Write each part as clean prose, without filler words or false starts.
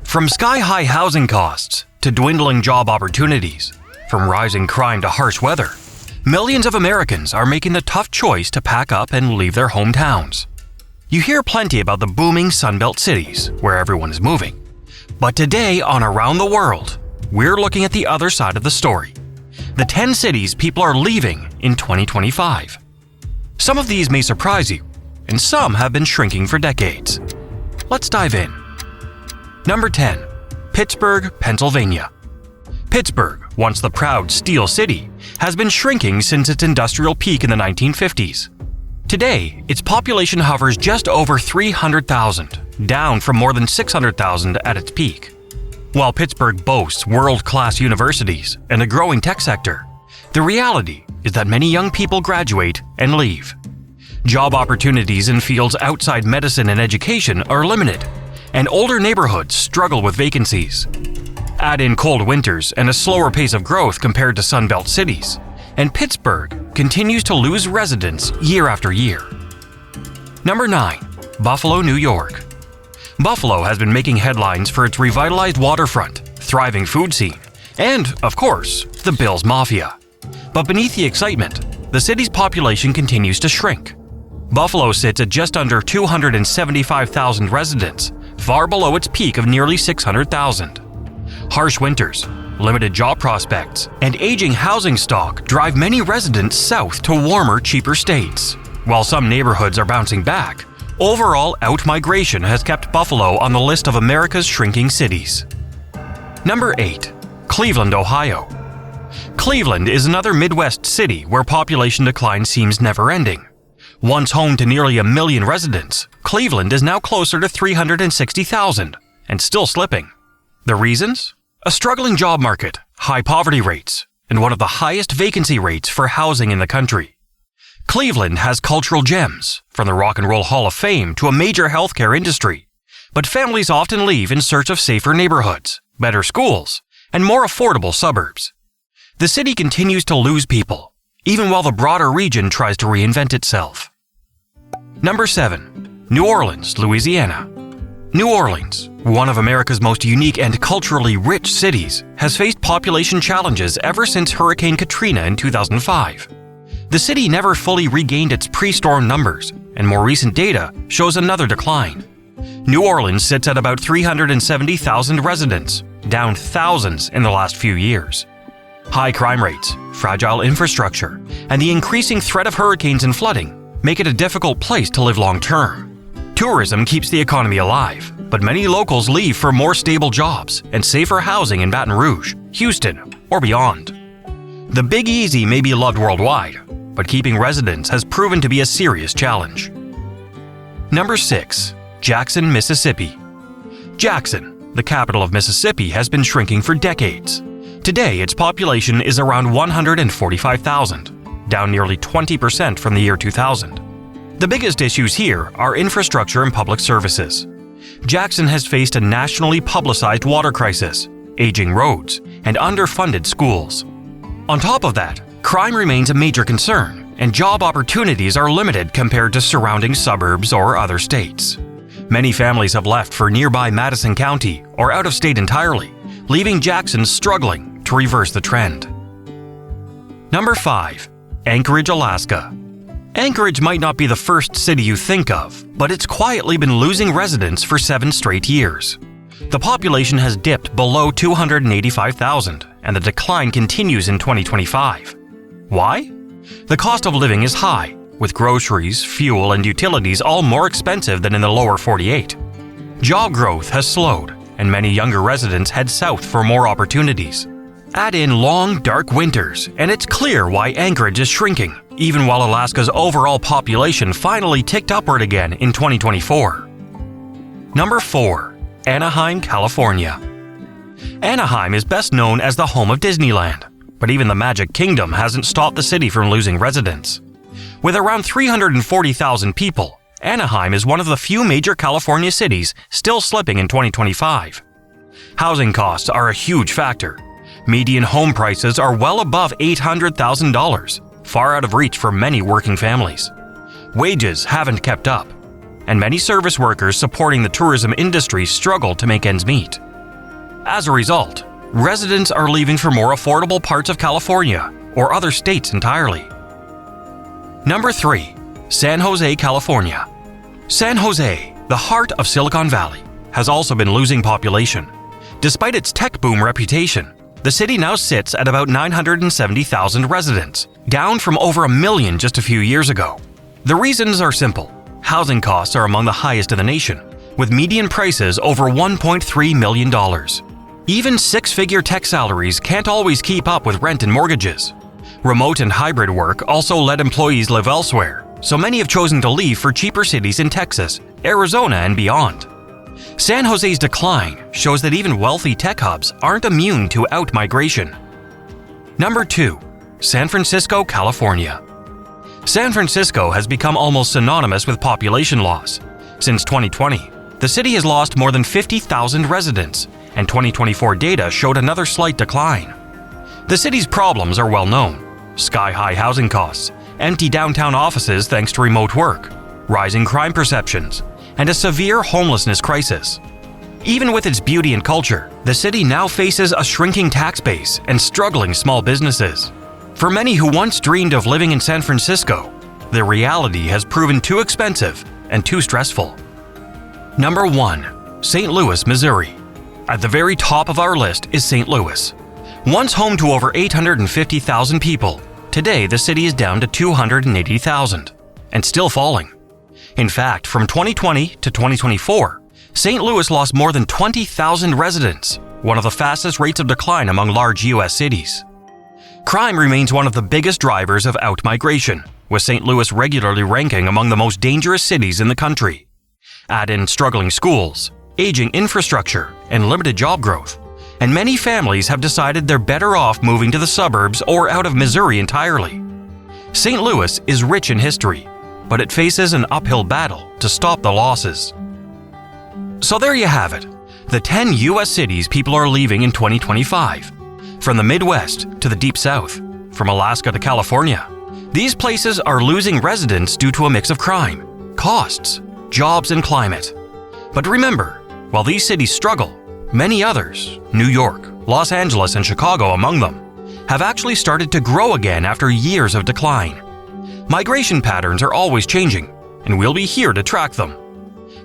From sky-high housing costs to dwindling job opportunities, from rising crime to harsh weather, millions of Americans are making the tough choice to pack up and leave their hometowns. You hear plenty about the booming Sunbelt cities, where everyone is moving. But today on Around the World, we're looking at the other side of the story. The 10 cities people are leaving in 2025. Some of these may surprise you, and some have been shrinking for decades. Let's dive in. Number 10. Pittsburgh, Pennsylvania. Pittsburgh, once the proud Steel City, has been shrinking since its industrial peak in the 1950s. Today, its population hovers just over 300,000, down from more than 600,000 at its peak. While Pittsburgh boasts world-class universities and a growing tech sector, the reality is that many young people graduate and leave. Job opportunities in fields outside medicine and education are limited, and older neighborhoods struggle with vacancies. Add in cold winters and a slower pace of growth compared to Sunbelt cities, and Pittsburgh continues to lose residents year after year. Number 9. Buffalo, New York. Buffalo has been making headlines for its revitalized waterfront, thriving food scene, and, of course, the Bills Mafia. But beneath the excitement, the city's population continues to shrink. Buffalo sits at just under 275,000 residents, far below its peak of nearly 600,000. Harsh winters, limited job prospects, and aging housing stock drive many residents south to warmer, cheaper states. While some neighborhoods are bouncing back, overall out-migration has kept Buffalo on the list of America's shrinking cities. Number 8. Cleveland, Ohio. Cleveland is another Midwest city where population decline seems never-ending. Once home to nearly 1 million residents, Cleveland is now closer to 360,000 and still slipping. The reasons? A struggling job market, high poverty rates, and one of the highest vacancy rates for housing in the country. Cleveland has cultural gems, from the Rock and Roll Hall of Fame to a major healthcare industry, but families often leave in search of safer neighborhoods, better schools, and more affordable suburbs. The city continues to lose people, even while the broader region tries to reinvent itself. Number 7. New Orleans, Louisiana. New Orleans, one of America's most unique and culturally rich cities, has faced population challenges ever since Hurricane Katrina in 2005. The city never fully regained its pre-storm numbers, and more recent data shows another decline. New Orleans sits at about 370,000 residents, down thousands in the last few years. High crime rates, fragile infrastructure, and the increasing threat of hurricanes and flooding make it a difficult place to live long-term. Tourism keeps the economy alive, but many locals leave for more stable jobs and safer housing in Baton Rouge, Houston, or beyond. The Big Easy may be loved worldwide, but keeping residents has proven to be a serious challenge. Number 6. Jackson, Mississippi. Jackson, the capital of Mississippi, has been shrinking for decades. Today, its population is around 145,000, down nearly 20% from the year 2000. The biggest issues here are infrastructure and public services. Jackson has faced a nationally publicized water crisis, aging roads, and underfunded schools. On top of that, crime remains a major concern, and job opportunities are limited compared to surrounding suburbs or other states. Many families have left for nearby Madison County or out of state entirely, leaving Jackson struggling to reverse the trend. Number 5. Anchorage, Alaska. Anchorage might not be the first city you think of, but it's quietly been losing residents for 7 straight years. The population has dipped below 285,000, and the decline continues in 2025. Why? The cost of living is high, with groceries, fuel, and utilities all more expensive than in the lower 48. Job growth has slowed, and many younger residents head south for more opportunities. Add in long, dark winters, and it's clear why Anchorage is shrinking, even while Alaska's overall population finally ticked upward again in 2024. Number 4. Anaheim, California. Anaheim is best known as the home of Disneyland, but even the Magic Kingdom hasn't stopped the city from losing residents. With around 340,000 people, Anaheim is one of the few major California cities still slipping in 2025. Housing costs are a huge factor. Median home prices are well above $800,000, far out of reach for many working families. Wages haven't kept up, and many service workers supporting the tourism industry struggle to make ends meet. As a result, residents are leaving for more affordable parts of California or other states entirely. Number 3. San Jose, California. San Jose, the heart of Silicon Valley, has also been losing population. Despite its tech boom reputation, the city now sits at about 970,000 residents, down from over 1 million just a few years ago. The reasons are simple. Housing costs are among the highest in the nation, with median prices over $1.3 million. Even six-figure tech salaries can't always keep up with rent and mortgages. Remote and hybrid work also let employees live elsewhere, so many have chosen to leave for cheaper cities in Texas, Arizona, and beyond. San Jose's decline shows that even wealthy tech hubs aren't immune to out-migration. Number 2. San Francisco, California. San Francisco has become almost synonymous with population loss. Since 2020, the city has lost more than 50,000 residents, and 2024 data showed another slight decline. The city's problems are well known: sky-high housing costs, empty downtown offices thanks to remote work, rising crime perceptions, and a severe homelessness crisis. Even with its beauty and culture, the city now faces a shrinking tax base and struggling small businesses. For many who once dreamed of living in San Francisco, the reality has proven too expensive and too stressful. Number 1. St. Louis, Missouri. At the very top of our list is St. Louis. Once home to over 850,000 people, today the city is down to 280,000, and still falling. In fact, from 2020 to 2024, St. Louis lost more than 20,000 residents, one of the fastest rates of decline among large U.S. cities. Crime remains one of the biggest drivers of out-migration, with St. Louis regularly ranking among the most dangerous cities in the country. Add in struggling schools, aging infrastructure, and limited job growth, and many families have decided they're better off moving to the suburbs or out of Missouri entirely. St. Louis is rich in history, but it faces an uphill battle to stop the losses. So there you have it, the 10 U.S. cities people are leaving in 2025. From the Midwest to the Deep South, from Alaska to California, these places are losing residents due to a mix of crime, costs, jobs, and climate. But remember, while these cities struggle, many others, New York, Los Angeles, and Chicago among them, have actually started to grow again after years of decline. Migration patterns are always changing, and we'll be here to track them.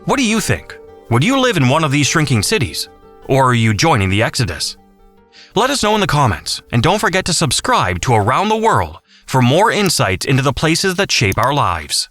What do you think? Would you live in one of these shrinking cities? Or are you joining the exodus? Let us know in the comments, and don't forget to subscribe to Around the World for more insights into the places that shape our lives.